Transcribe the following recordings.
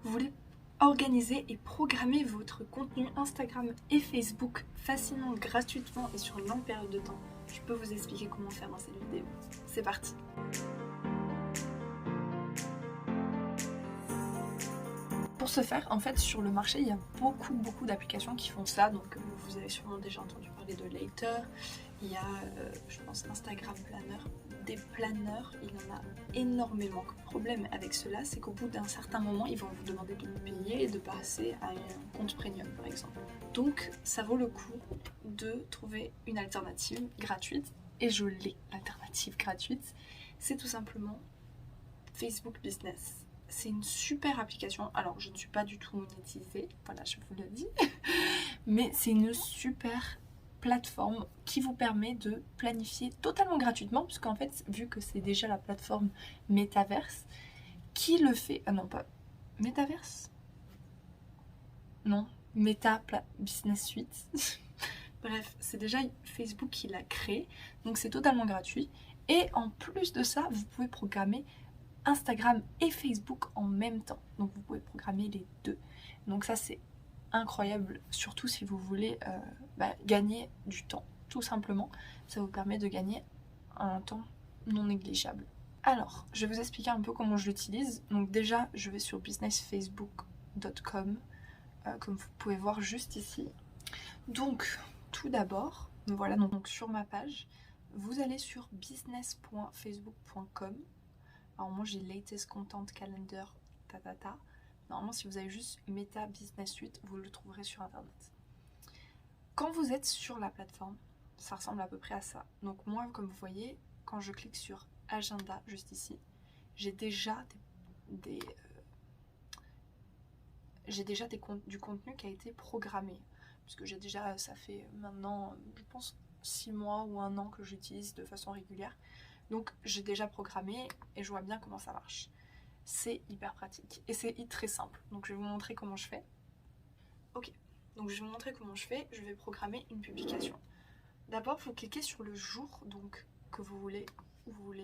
Vous voulez organiser et programmer votre contenu Instagram et Facebook facilement, gratuitement et sur une longue période de temps. Je peux vous expliquer comment faire dans cette vidéo. C'est parti! Pour ce faire, en fait, sur le marché, il y a beaucoup d'applications qui font ça. Donc, vous avez sûrement déjà entendu parler de Later. Il y a, je pense, Instagram Planner. Des planners, il y en a énormément. Le problème avec cela, c'est qu'au bout d'un certain moment, ils vont vous demander de payer et de passer à un compte premium, par exemple. Donc, ça vaut le coup de trouver une alternative gratuite. Et je l'ai, l'alternative gratuite. C'est tout simplement Facebook Business. C'est une super application. Alors, je ne suis pas du tout monétisée, voilà, je vous le dis. Mais c'est une super plateforme qui vous permet de planifier totalement gratuitement, puisqu'en fait, vu que c'est déjà la plateforme Metaverse, qui le fait... Ah non, pas... Metaverse ? Non, Business Suite. Bref, c'est déjà Facebook qui l'a créé, donc c'est totalement gratuit. Et en plus de ça, vous pouvez programmer Instagram et Facebook en même temps. Donc vous pouvez programmer les deux. Donc ça c'est incroyable, surtout si vous voulez gagner du temps. Tout simplement, ça vous permet de gagner un temps non négligeable. Alors, je vais vous expliquer un peu comment je l'utilise. Donc déjà, je vais sur businessfacebook.com, comme vous pouvez voir juste ici. Donc, tout d'abord, voilà, donc sur ma page, vous allez sur business.facebook.com. Alors moi j'ai latest content calendar, Normalement si vous avez juste Meta Business Suite, vous le trouverez sur internet. Quand vous êtes sur la plateforme, ça ressemble à peu près à ça. Donc moi, comme vous voyez, quand je clique sur agenda juste ici, j'ai déjà du contenu qui a été programmé. Puisque j'ai déjà, ça fait maintenant, je pense, 6 mois ou 1 an que j'utilise de façon régulière. Donc j'ai déjà programmé et je vois bien comment ça marche. C'est hyper pratique et c'est très simple. Donc je vais vous montrer comment je fais. Ok, donc je vais vous montrer comment je fais. Je vais programmer une publication. D'abord, vous cliquez sur le jour donc, que vous voulez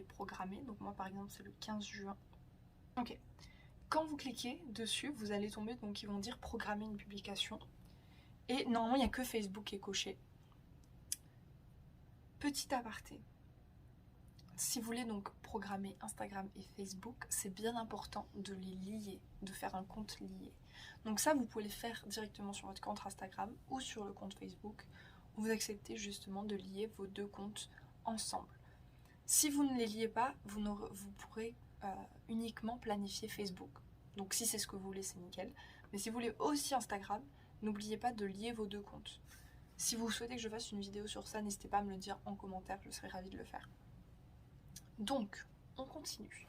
programmer. Donc moi par exemple c'est le 15 juin. Ok. Quand vous cliquez dessus, vous allez tomber, donc ils vont dire programmer une publication. Et normalement il n'y a que Facebook qui est coché. Petit aparté. Si vous voulez donc programmer Instagram et Facebook, c'est bien important de les lier, de faire un compte lié. Donc ça, vous pouvez le faire directement sur votre compte Instagram ou sur le compte Facebook, où vous acceptez justement de lier vos deux comptes ensemble. Si vous ne les liez pas, vous pourrez uniquement planifier Facebook. Donc si c'est ce que vous voulez, c'est nickel. Mais si vous voulez aussi Instagram, n'oubliez pas de lier vos deux comptes. Si vous souhaitez que je fasse une vidéo sur ça, n'hésitez pas à me le dire en commentaire, je serai ravie de le faire. Donc, on continue.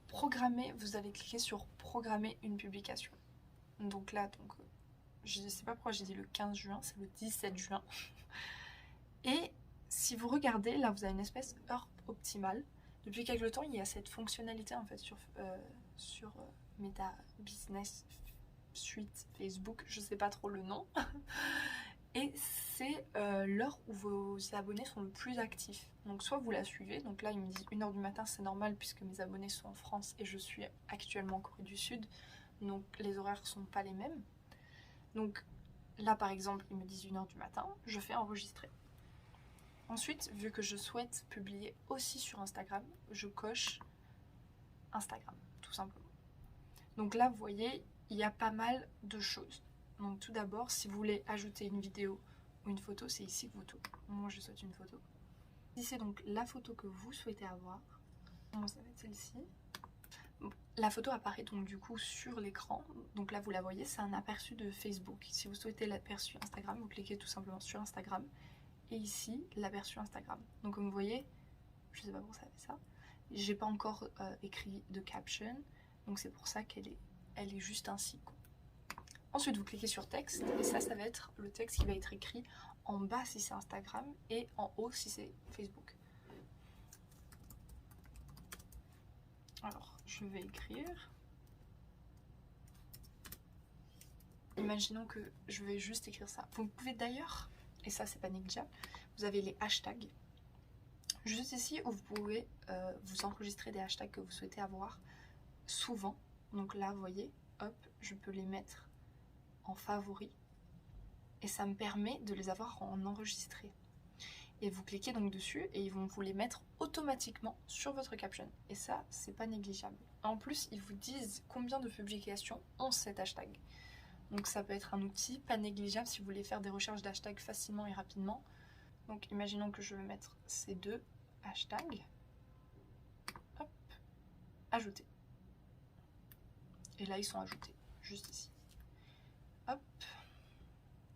Programmer, vous allez cliquer sur programmer une publication. Donc là, je ne sais pas pourquoi j'ai dit le 15 juin, c'est le 17 juin. Et si vous regardez, là vous avez une espèce heure optimale. Depuis quelque temps, il y a cette fonctionnalité en fait sur Meta Business Suite Facebook, je ne sais pas trop le nom. Et c'est l'heure où vos abonnés sont le plus actifs. Donc soit vous la suivez, donc là ils me disent 1h du matin, c'est normal puisque mes abonnés sont en France et je suis actuellement en Corée du Sud, donc les horaires ne sont pas les mêmes. Donc là par exemple ils me disent 1h du matin, je fais enregistrer. Ensuite, vu que je souhaite publier aussi sur Instagram, je coche Instagram, tout simplement. Donc là vous voyez, il y a pas mal de choses. Donc tout d'abord, si vous voulez ajouter une vidéo ou une photo, c'est ici que vous toquez. Moi je souhaite une photo. Ici c'est donc la photo que vous souhaitez avoir. Moi ça va être celle-ci. Bon, la photo apparaît donc du coup sur l'écran. Donc là vous la voyez, c'est un aperçu de Facebook. Si vous souhaitez l'aperçu Instagram, vous cliquez tout simplement sur Instagram. Et ici, l'aperçu Instagram. Donc comme vous voyez, je sais pas pourquoi ça fait ça. J'ai pas encore écrit de caption. Donc c'est pour ça qu'elle est juste ainsi, quoi. Ensuite, vous cliquez sur texte, et ça va être le texte qui va être écrit en bas si c'est Instagram et en haut si c'est Facebook. Alors, je vais écrire. Imaginons que je vais juste écrire ça. Vous pouvez d'ailleurs, et ça c'est pas négligeable, vous avez les hashtags. Juste ici où vous pouvez vous enregistrer des hashtags que vous souhaitez avoir souvent. Donc là, vous voyez, hop, je peux les mettre en favoris. Et ça me permet de les avoir en enregistré. Et vous cliquez donc dessus et ils vont vous les mettre automatiquement sur votre caption. Et ça, c'est pas négligeable. En plus, ils vous disent combien de publications ont cet hashtag. Donc ça peut être un outil pas négligeable si vous voulez faire des recherches d'hashtags facilement et rapidement. Donc imaginons que je veux mettre ces 2 hashtags. Hop, ajouter. Et là, ils sont ajoutés, juste ici. Hop.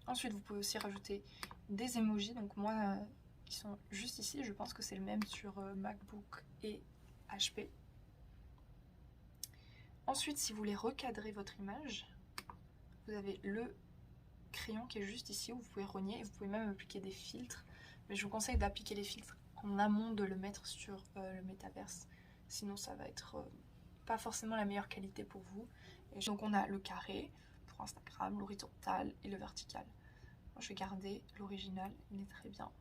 Ensuite, vous pouvez aussi rajouter des emojis. Donc moi, qui sont juste ici, je pense que c'est le même sur MacBook et HP. Ensuite, si vous voulez recadrer votre image, vous avez le crayon qui est juste ici, où vous pouvez rogner et vous pouvez même appliquer des filtres. Mais je vous conseille d'appliquer les filtres en amont de le mettre sur le métaverse. Sinon, ça va être pas forcément la meilleure qualité pour vous. Et donc, on a le carré pour Instagram, l'horizontal et le vertical. Moi, je vais garder l'original, il est très bien.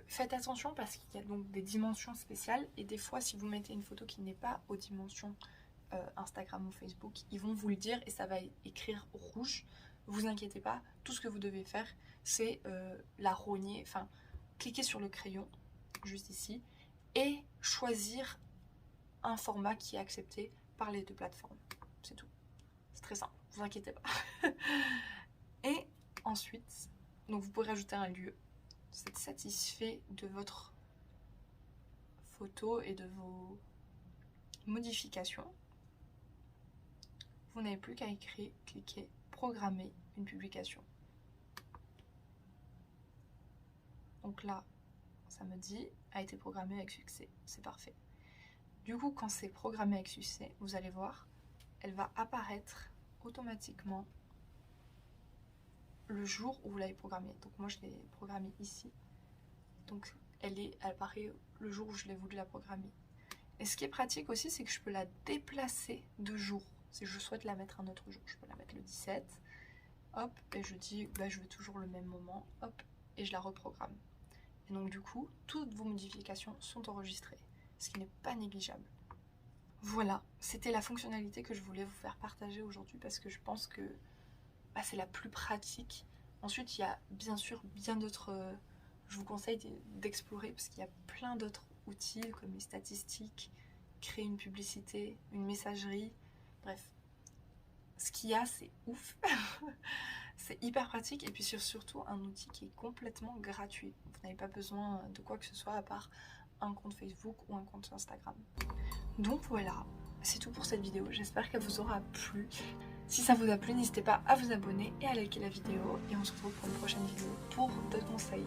Faites attention parce qu'il y a donc des dimensions spéciales et des fois si vous mettez une photo qui n'est pas aux dimensions Instagram ou Facebook, ils vont vous le dire et ça va écrire rouge. Vous inquiétez pas, tout ce que vous devez faire c'est la rogner, enfin cliquer sur le crayon juste ici et choisir un format qui est accepté par les 2 plateformes. C'est tout. C'est très simple, vous inquiétez pas. Et ensuite, donc vous pouvez rajouter un lieu. Vous êtes satisfait de votre photo et de vos modifications. Vous n'avez plus qu'à écrire, cliquer, programmer une publication. Donc là, ça me dit a été programmé avec succès. C'est parfait. Du coup, quand c'est programmé avec succès, vous allez voir, elle va apparaître automatiquement le jour où vous l'avez programmée. Donc moi, je l'ai programmée ici. Donc elle apparaît le jour où je l'ai voulu la programmer. Et ce qui est pratique aussi, c'est que je peux la déplacer de jour. Si je souhaite la mettre un autre jour, je peux la mettre le 17. Hop, et je dis, bah, je veux toujours le même moment. Hop, et je la reprogramme. Et donc du coup, toutes vos modifications sont enregistrées, ce qui n'est pas négligeable. Voilà, c'était la fonctionnalité que je voulais vous faire partager aujourd'hui parce que je pense que bah, c'est la plus pratique. Ensuite, il y a bien sûr bien d'autres... je vous conseille d'explorer parce qu'il y a plein d'autres outils comme les statistiques, créer une publicité, une messagerie, bref. Ce qu'il y a, c'est ouf. C'est hyper pratique et puis surtout un outil qui est complètement gratuit. Vous n'avez pas besoin de quoi que ce soit à part un compte Facebook ou un compte Instagram. Donc voilà, c'est tout pour cette vidéo. J'espère qu'elle vous aura plu. Si ça vous a plu, n'hésitez pas à vous abonner et à liker la vidéo. Et on se retrouve pour une prochaine vidéo pour d'autres conseils.